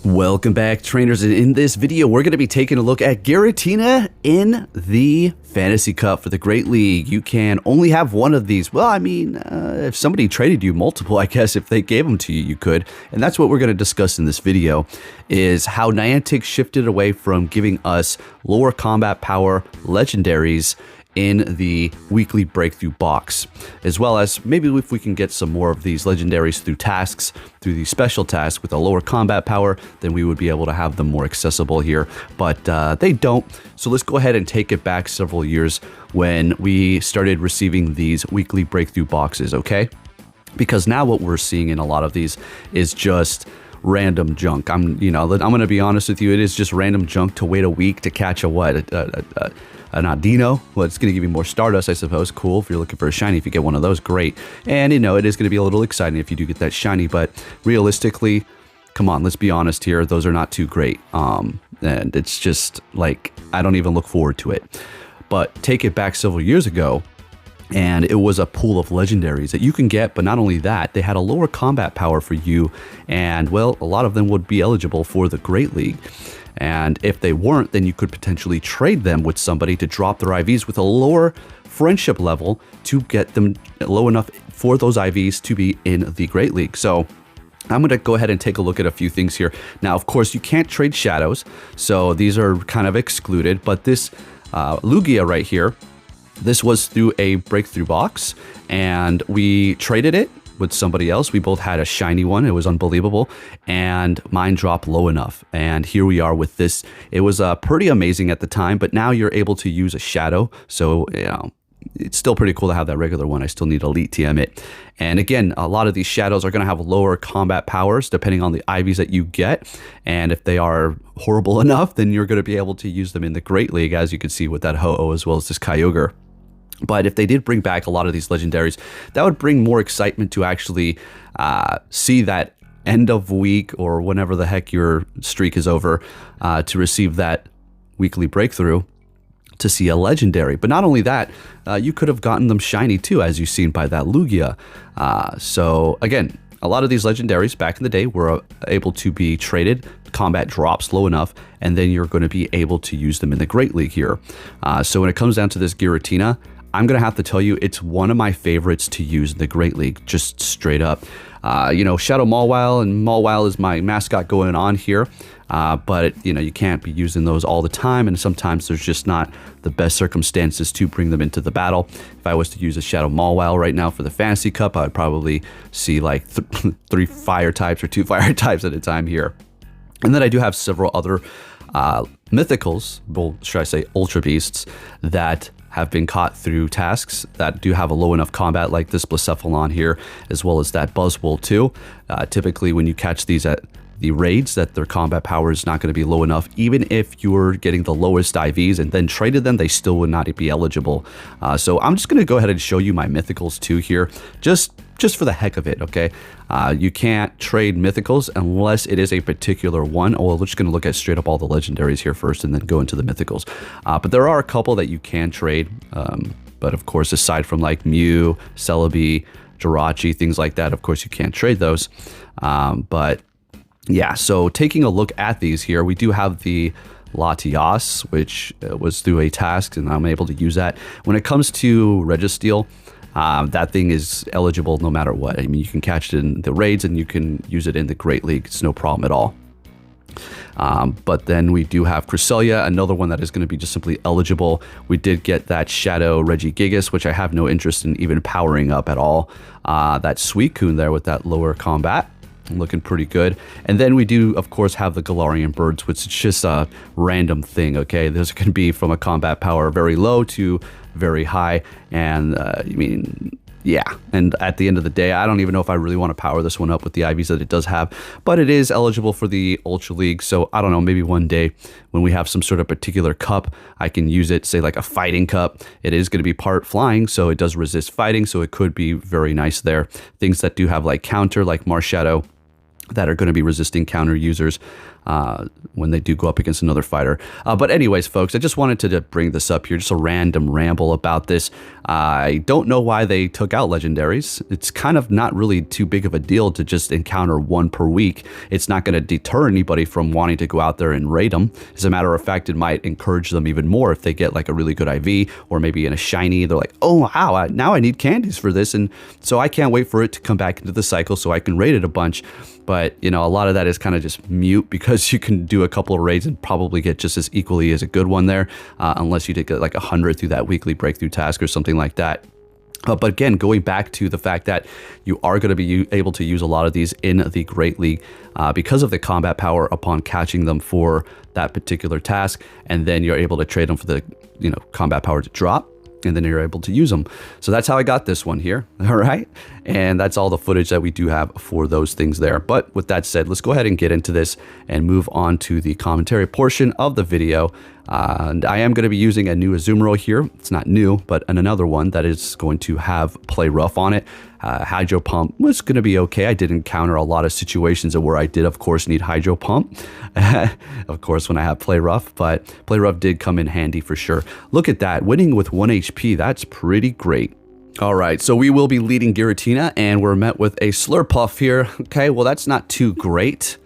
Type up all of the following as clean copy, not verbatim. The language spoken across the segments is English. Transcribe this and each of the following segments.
Welcome back, trainers. In this video, we're going to be taking a look at Giratina in the Fantasy Cup for the Great League. You can only have one of these. Well, I mean, if somebody traded you multiple, I guess if they gave them to you, you could. And that's what we're going to discuss in this video, is how Niantic shifted away from giving us lower combat power legendaries in the weekly breakthrough box, as well as maybe if we can get some more of these legendaries through tasks, through these special tasks with a lower combat power, then we would be able to have them more accessible here, but they don't. So let's go ahead and take it back several years when we started receiving these weekly breakthrough boxes, okay? Because now what we're seeing in a lot of these is just random junk. I'm going to be honest with you, it is just random junk to wait a week to catch a an Audino. Well, it's going to give you more Stardust, I suppose. Cool. If you're looking for a shiny, if you get one of those, great. And, it is going to be a little exciting if you do get that shiny, but realistically, come on, let's be honest here. Those are not too great. And it's just like, I don't even look forward to it. But take it back several years ago, and it was a pool of legendaries that you can get, but not only that, they had a lower combat power for you, and, well, a lot of them would be eligible for the Great League. And if they weren't, then you could potentially trade them with somebody to drop their IVs with a lower friendship level to get them low enough for those IVs to be in the Great League. So I'm going to go ahead and take a look at a few things here. Now, of course, you can't trade shadows, so these are kind of excluded, but this Lugia right here, this was through a breakthrough box, and we traded it with somebody else. We both had a shiny one. It was unbelievable, and mine dropped low enough, and here we are with this. It was pretty amazing at the time, but now you're able to use a shadow, so it's still pretty cool to have that regular one. I still need Elite TM it. And again, a lot of these shadows are going to have lower combat powers depending on the IVs that you get, and if they are horrible enough, then you're going to be able to use them in the Great League, as you can see with that Ho-Oh as well as this Kyogre. But if they did bring back a lot of these legendaries, that would bring more excitement to actually see that end of week or whenever the heck your streak is over to receive that weekly breakthrough to see a legendary. But not only that, you could have gotten them shiny too, as you've seen by that Lugia. So again, a lot of these legendaries back in the day were able to be traded, combat drops low enough, and then you're going to be able to use them in the Great League here. So when it comes down to this Giratina, I'm going to have to tell you, it's one of my favorites to use in the Great League, just straight up. Shadow Mawile, and Mawile is my mascot going on here, but you can't be using those all the time, and sometimes there's just not the best circumstances to bring them into the battle. If I was to use a Shadow Mawile right now for the Fantasy Cup, I would probably see like 3 fire types or 2 fire types at a time here. And then I do have several other mythicals, well, should I say Ultra Beasts, that have been caught through tasks that do have a low enough combat, like this Blacephalon here, as well as that Buzzwole too. Typically when you catch these at the raids, that their combat power is not going to be low enough. Even if you're getting the lowest IVs and then traded them, they still would not be eligible. So I'm just going to go ahead and show you my mythicals too here, just for the heck of it, okay? You can't trade mythicals unless it is a particular one. Well, we're just going to look at straight up all the legendaries here first and then go into the mythicals. But there are a couple that you can trade. But of course, aside from like Mew, Celebi, Jirachi, things like that, of course, you can't trade those. But yeah, so taking a look at these here, we do have the Latias, which was through a task, and I'm able to use that. When it comes to Registeel, that thing is eligible no matter what. I mean, you can catch it in the raids and you can use it in the Great League. It's no problem at all. But then we do have Cresselia, another one that is going to be just simply eligible. We did get that Shadow Regigigas, which I have no interest in even powering up at all. That Suicune there with that lower combat, looking pretty good. And then we do, of course, have the Galarian Birds, which is just a random thing, okay? There's going to be from a combat power very low to very high, and yeah, and at the end of the day, I don't even know if I really want to power this one up with the IVs that it does have, but it is eligible for the Ultra League, so I don't know, maybe one day when we have some sort of particular cup, I can use it, say like a fighting cup. It is going to be part flying, so it does resist fighting, so it could be very nice there. Things that do have like counter, like Marshadow, that are going to be resisting counter users. when they do go up against another fighter. But anyways, folks, I just wanted to bring this up here, just a random ramble about this. I don't know why they took out legendaries. It's kind of not really too big of a deal to just encounter one per week. It's not going to deter anybody from wanting to go out there and raid them. As a matter of fact, it might encourage them even more if they get like a really good IV or maybe in a shiny. They're like, oh, wow, now I need candies for this. And so I can't wait for it to come back into the cycle so I can raid it a bunch. But, you know, a lot of that is kind of just mute because you can do a couple of raids and probably get just as equally as a good one there, unless you did get like 100 through that weekly breakthrough task or something like that. But again, going back to the fact that you are going to be able to use a lot of these in the Great League because of the combat power upon catching them for that particular task, and then you're able to trade them for the, you know, combat power to drop. And then you're able to use them. So that's how I got this one here. All right. And that's all the footage that we do have for those things there. But with that said, let's go ahead and get into this and move on to the commentary portion of the video. And I am going to be using a new Azumarill here. It's not new, but another one that is going to have Play Rough on it. Hydro Pump was going to be okay. I did encounter a lot of situations where I did, of course, need Hydro Pump. Of course, when I have Play Rough, but Play Rough did come in handy for sure. Look at that. Winning with 1 HP. That's pretty great. All right, so we will be leading Giratina, and we're met with a Slurpuff here. Okay, well, that's not too great.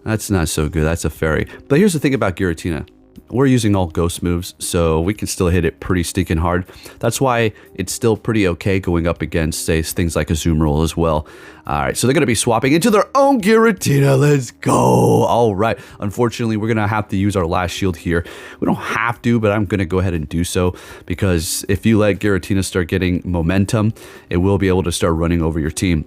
That's not so good. That's a fairy. But here's the thing about Giratina. We're using all ghost moves, so we can still hit it pretty stinking hard. That's why it's still pretty okay going up against, say, things like Azumarill as well. All right, so they're going to be swapping into their own Giratina. Let's go. All right. Unfortunately, we're going to have to use our last shield here. We don't have to, but I'm going to go ahead and do so because if you let Giratina start getting momentum, it will be able to start running over your team.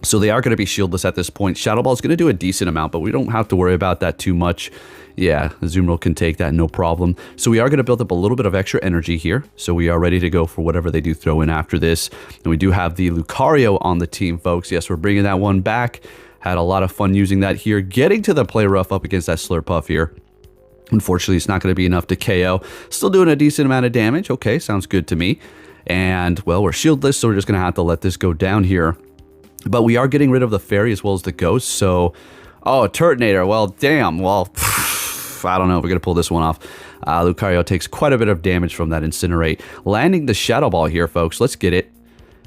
So they are going to be shieldless at this point. Shadow Ball is going to do a decent amount, but we don't have to worry about that too much. Yeah, Azumarill can take that, no problem. So we are going to build up a little bit of extra energy here. So we are ready to go for whatever they do throw in after this. And we do have the Lucario on the team, folks. Yes, we're bringing that one back. Had a lot of fun using that here. Getting to the Play Rough up against that Slurpuff here. Unfortunately, it's not going to be enough to KO. Still doing a decent amount of damage. Okay, sounds good to me. And, well, we're shieldless, so we're just going to have to let this go down here. But we are getting rid of the fairy as well as the ghost. So, oh, Turtonator. Well, damn. Well, I don't know if we're going to pull this one off. Lucario takes quite a bit of damage from that Incinerate. Landing the Shadow Ball here, folks. Let's get it.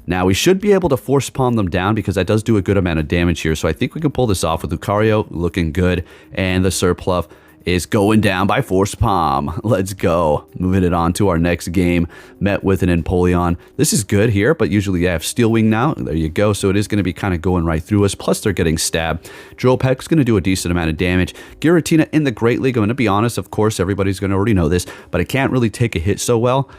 Now, we should be able to Force Palm them down because that does do a good amount of damage here. So I think we can pull this off with Lucario looking good. And the Surpluff is going down by Force Palm. Let's go. Moving it on to our next game. Met with an Empoleon. This is good here, but usually I have Steel Wing now. There you go. So it is going to be kind of going right through us. Plus they're getting stabbed. Drill Peck's going to do a decent amount of damage. Giratina in the Great League. I'm going to be honest. Of course, everybody's going to already know this, but it can't really take a hit so well.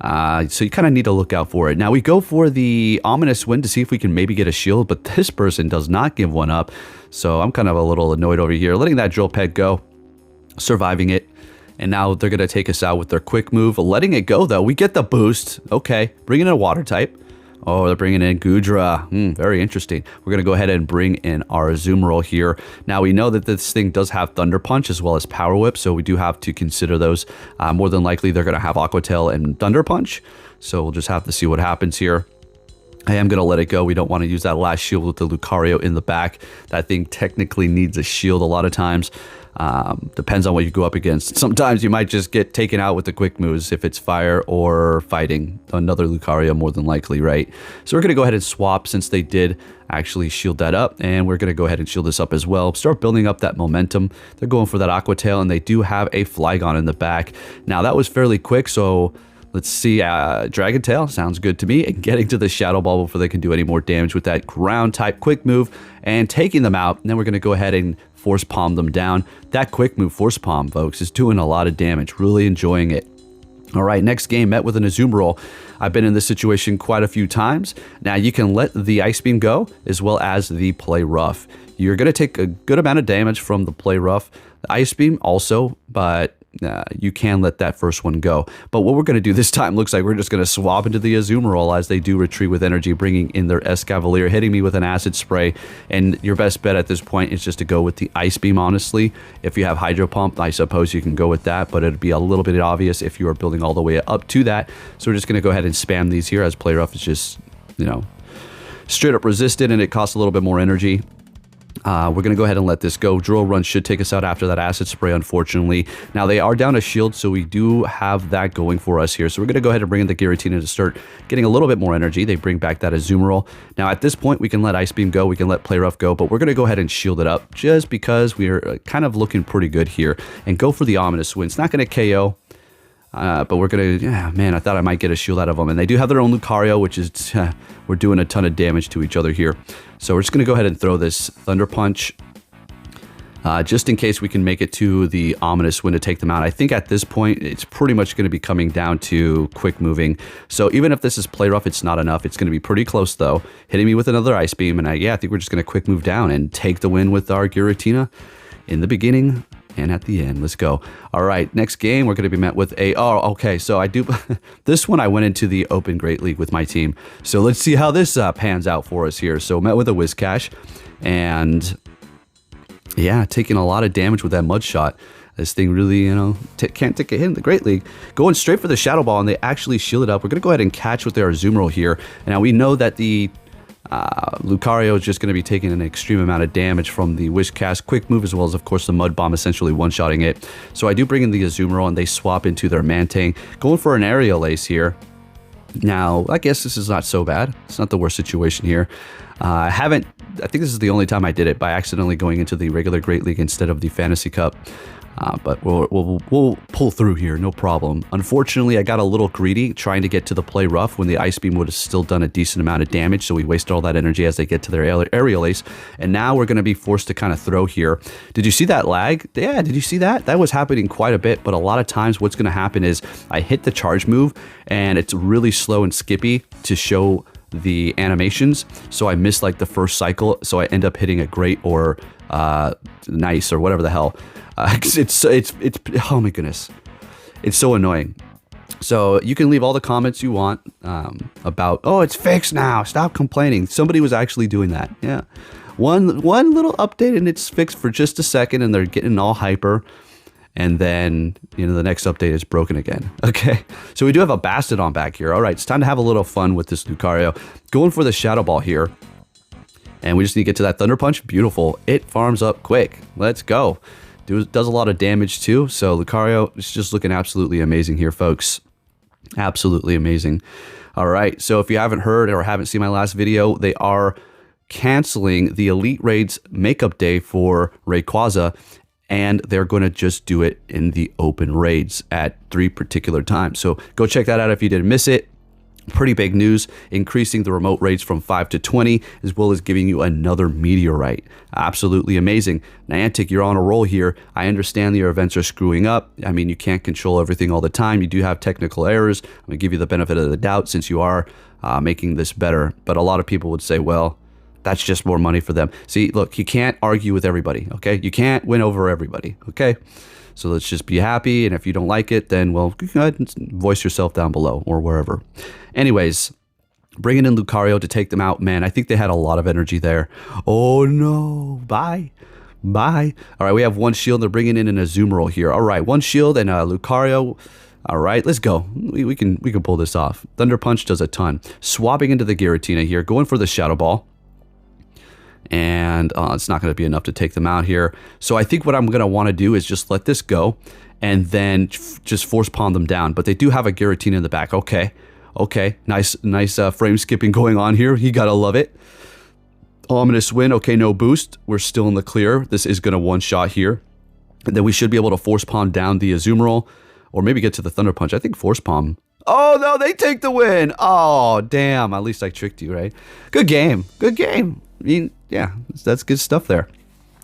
So you kind of need to look out for it. Now we go for the Ominous Wind to see if we can maybe get a shield, but this person does not give one up. So I'm kind of a little annoyed over here. Letting that Drill Peck go. Surviving it, and now they're going to take us out with their quick move. Letting it go, though. We get the boost. Okay, bringing in a water type. Oh, they're bringing in Goodra. Very interesting. We're going to go ahead and bring in our Azumarill here. Now, we know that this thing does have Thunder Punch as well as Power Whip, so we do have to consider those. More than likely, they're going to have Aqua Tail and Thunder Punch, so we'll just have to see what happens here. I am going to let it go. We don't want to use that last shield with the Lucario in the back. That thing technically needs a shield a lot of times. Depends on what you go up against. Sometimes you might just get taken out with the quick moves if it's fire or fighting another Lucario more than likely, right? So we're going to go ahead and swap since they did actually shield that up, and we're going to go ahead and shield this up as well. Start building up that momentum. They're going for that Aqua Tail, and they do have a Flygon in the back. Now that was fairly quick, so let's see. Dragon Tail sounds good to me, and getting to the Shadow Ball before they can do any more damage with that ground type quick move and taking them out. And then we're going to go ahead and Force Palm them down. That quick move Force Palm, folks, is doing a lot of damage. Really enjoying it. All right, next game, met with an Azumarill. I've been in this situation quite a few times. Now, you can let the Ice Beam go as well as the Play Rough. You're going to take a good amount of damage from the Play Rough. The Ice Beam also, but you can let that first one go. But what we're going to do this time looks like we're just going to swap into the Azumarill as they do retreat with energy, bringing in their Escavalier, hitting me with an Acid Spray. And your best bet at this point is just to go with the Ice Beam, honestly. If you have Hydro Pump, I suppose you can go with that, but it'd be a little bit obvious if you are building all the way up to that. So we're just going to go ahead and spam these here as Play Rough is just, you know, straight up resisted, and it costs a little bit more energy. We're going to go ahead and let this go. Drill Run should take us out after that Acid Spray, unfortunately. Now, they are down a shield, so we do have that going for us here. So we're going to go ahead and bring in the Giratina to start getting a little bit more energy. They bring back that Azumarill. Now, at this point, we can let Ice Beam go. We can let Play Rough go, but we're going to go ahead and shield it up just because we're kind of looking pretty good here. And go for the Ominous Wind. It's not going to KO. But we're going to, yeah, man, I thought I might get a shield out of them. And they do have their own Lucario, which is, we're doing a ton of damage to each other here. So we're just going to go ahead and throw this Thunder Punch, just in case we can make it to the Ominous Wind to take them out. I think at this point, it's pretty much going to be coming down to quick moving. So even if this is Play Rough, it's not enough. It's going to be pretty close, though. Hitting me with another Ice Beam. And I think we're just going to quick move down and take the win with our Giratina in the beginning and at the end. Let's go. All right, next game, we're going to be met with a... Oh, okay, so I do... This one, I went into the Open Great League with my team. So let's see how this pans out for us here. So met with a Whiscash, and yeah, taking a lot of damage with that Mud Shot. This thing really, you know, can't take a hit in the Great League. Going straight for the Shadow Ball, and they actually shield it up. We're going to go ahead and catch with their Azumarill here. And now we know that the Lucario is just going to be taking an extreme amount of damage from the Whiscash quick move, as well as, of course, the Mud Bomb essentially one-shotting it. So I do bring in the Azumarill, and they swap into their Mantang. Going for an Aerial Ace here. Now, I guess this is not so bad. It's not the worst situation here. I think this is the only time I did it, by accidentally going into the regular Great League instead of the Fantasy Cup. But we'll pull through here, no problem. Unfortunately, I got a little greedy trying to get to the Play Rough when the Ice Beam would have still done a decent amount of damage, so we wasted all that energy as they get to their Aerial Ace. And now we're going to be forced to kind of throw here. Did you see that lag? Yeah, did you see that? That was happening quite a bit, but a lot of times what's going to happen is I hit the charge move, and it's really slow and skippy to show the animations, so I miss like the first cycle, so I end up hitting a great or nice or whatever the hell. It's oh my goodness, it's so annoying. So you can leave all the comments you want about, oh, it's fixed now, stop complaining. Somebody was actually doing that. Yeah, one little update and it's fixed for just a second, and they're getting all hyper. And then, you know, the next update is broken again. Okay, so we do have a Bastodon back here. All right, it's time to have a little fun with this Lucario. Going for the Shadow Ball here. And we just need to get to that Thunder Punch. Beautiful. It farms up quick. Let's go. Does a lot of damage too. So Lucario is just looking absolutely amazing here, folks. Absolutely amazing. All right, so if you haven't heard or haven't seen my last video, they are canceling the Elite Raids Makeup Day for Rayquaza. And they're going to just do it in the open raids at 3 particular times. So go check that out if you didn't miss it. Pretty big news, increasing the remote raids from 5 to 20, as well as giving you another Meteorite. Absolutely amazing. Niantic, you're on a roll here. I understand that your events are screwing up. I mean, you can't control everything all the time. You do have technical errors. I'm going to give you the benefit of the doubt since you are making this better. But a lot of people would say, well, that's just more money for them. See, look, you can't argue with everybody, okay? You can't win over everybody, okay? So let's just be happy, and if you don't like it, then, well, go ahead and voice yourself down below or wherever. Anyways, bringing in Lucario to take them out, man, I think they had a lot of energy there. Oh, no. Bye. Bye. All right, we have one shield. They're bringing in an Azumarill here. All right, one shield and Lucario. All right, let's go. We can pull this off. Thunder Punch does a ton. Swapping into the Giratina here, going for the Shadow Ball. And it's not going to be enough to take them out here. So I think what I'm going to want to do is just let this go and then just force palm them down. But they do have a Giratina in the back. Okay. Nice frame skipping going on here. You got to love it. Ominous Wind. Okay, no boost. We're still in the clear. This is going to one-shot here. And then we should be able to force palm down the Azumarill or maybe get to the Thunder Punch. I think force palm. Oh, no, they take the win. Oh, damn. At least I tricked you, right? Good game. Good game. I mean, yeah, that's good stuff there.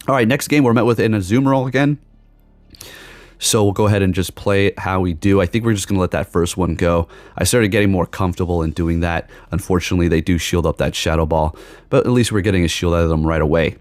All right, next game, we're met with an Azumarill again. So we'll go ahead and just play it how we do. I think we're just going to let that first one go. I started getting more comfortable in doing that. Unfortunately, they do shield up that Shadow Ball, but at least we're getting a shield out of them right away.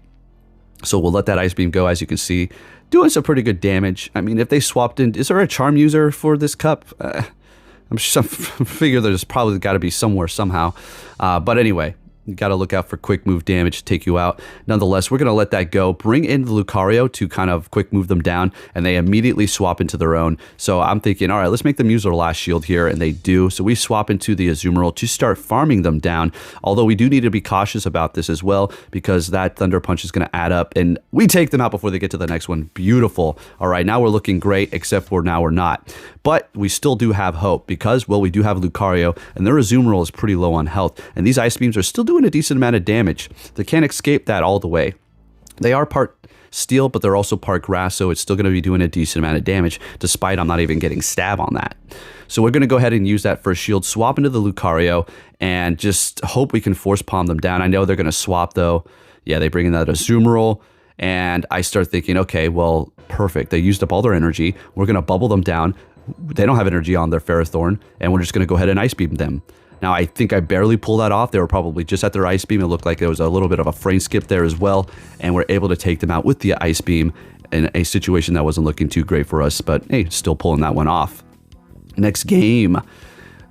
So we'll let that Ice Beam go, as you can see. Doing some pretty good damage. I mean, if they swapped in... Is there a Charm user for this cup? I'm figure there's probably got to be somewhere, somehow. But anyway... You got to look out for quick move damage to take you out. Nonetheless, we're going to let that go. Bring in the Lucario to kind of quick move them down, and they immediately swap into their own. So I'm thinking, all right, let's make them use their last shield here, and they do. So we swap into the Azumarill to start farming them down, although we do need to be cautious about this as well, because that Thunder Punch is going to add up, and we take them out before they get to the next one. Beautiful. All right, now we're looking great, except for now we're not. But we still do have hope because, well, we do have Lucario, and their Azumarill is pretty low on health, and these Ice Beams are still doing a decent amount of damage. They can't escape that all the way. They are part steel, but they're also part grass, so it's still going to be doing a decent amount of damage, despite I'm not even getting stab on that. So we're going to go ahead and use that first shield, swap into the Lucario, and just hope we can force palm them down. I know they're going to swap, though. Yeah, they bring in that Azumarill, and I start thinking, okay, well, perfect. They used up all their energy. We're going to bubble them down. They don't have energy on their Ferrothorn, and we're just going to go ahead and Ice Beam them. Now, I think I barely pulled that off. They were probably just at their Ice Beam. It looked like there was a little bit of a frame skip there as well, and we're able to take them out with the Ice Beam in a situation that wasn't looking too great for us, but hey, still pulling that one off. Next game,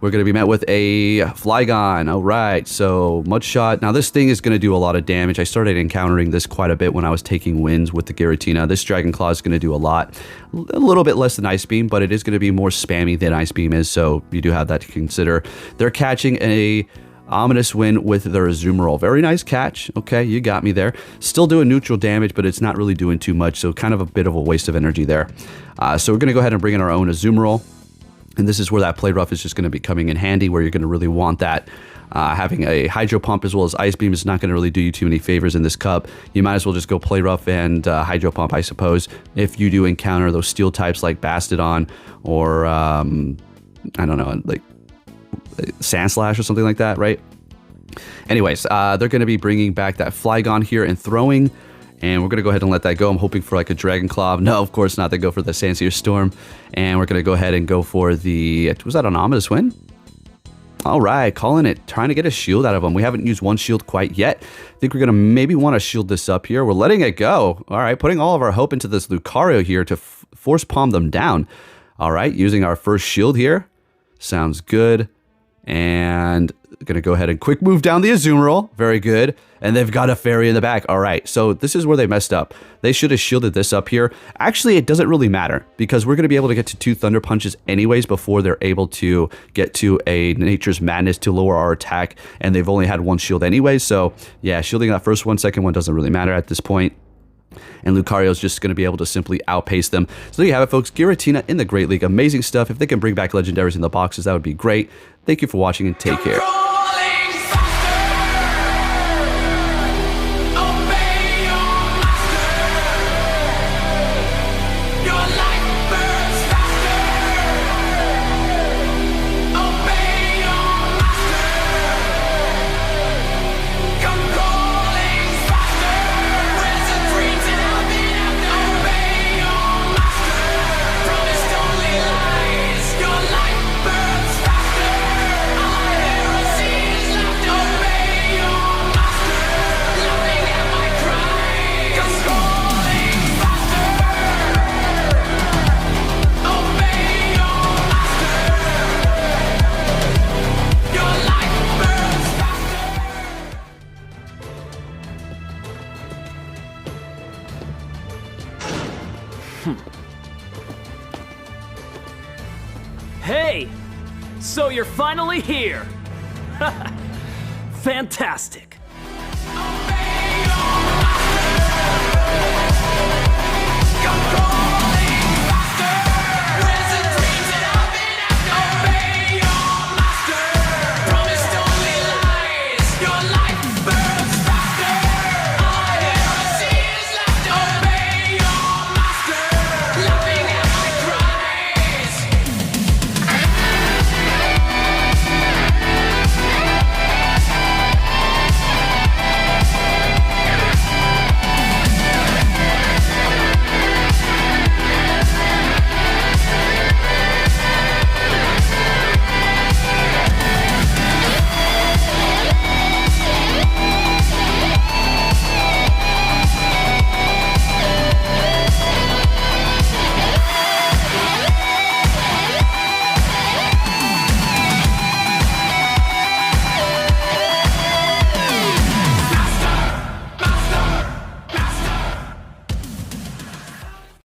we're going to be met with a Flygon. All right, so Mudshot. Now, this thing is going to do a lot of damage. I started encountering this quite a bit when I was taking wins with the Giratina. This Dragon Claw is going to do a lot. A little bit less than Ice Beam, but it is going to be more spammy than Ice Beam is, so you do have that to consider. They're catching a ominous win with their Azumarill. Very nice catch. Okay, you got me there. Still doing neutral damage, but it's not really doing too much, so kind of a bit of a waste of energy there. So we're going to go ahead and bring in our own Azumarill. And this is where that Play Rough is just going to be coming in handy, where you're going to really want that. Having a Hydro Pump as well as Ice Beam is not going to really do you too many favors in this cup. You might as well just go Play Rough and Hydro Pump, I suppose, if you do encounter those steel types like Bastodon or, I don't know, like Sandslash or something like that, right? Anyways, they're going to be bringing back that Flygon here and throwing. And we're going to go ahead and let that go. I'm hoping for like a Dragon Claw. No, of course not. They go for the Sandseer Storm. And we're going to go ahead and go for the... Was that an ominous win? All right, calling it. Trying to get a shield out of them. We haven't used one shield quite yet. I think we're going to maybe want to shield this up here. We're letting it go. All right, putting all of our hope into this Lucario here to force palm them down. All right, using our first shield here. Sounds good. And going to go ahead and quick move down the Azumarill. Very good. And they've got a fairy in the back. All right, so this is where they messed up. They should have shielded this up here. Actually, it doesn't really matter because we're going to be able to get to 2 Thunder Punches anyways before they're able to get to a Nature's Madness to lower our attack. And they've only had 1 shield anyways. So yeah, shielding that first one, second one doesn't really matter at this point. And Lucario is just going to be able to simply outpace them. So there you have it, folks. Giratina in the Great League. Amazing stuff. If they can bring back legendaries in the boxes, that would be great. Thank you for watching and take care. Hey! So you're finally here! Fantastic!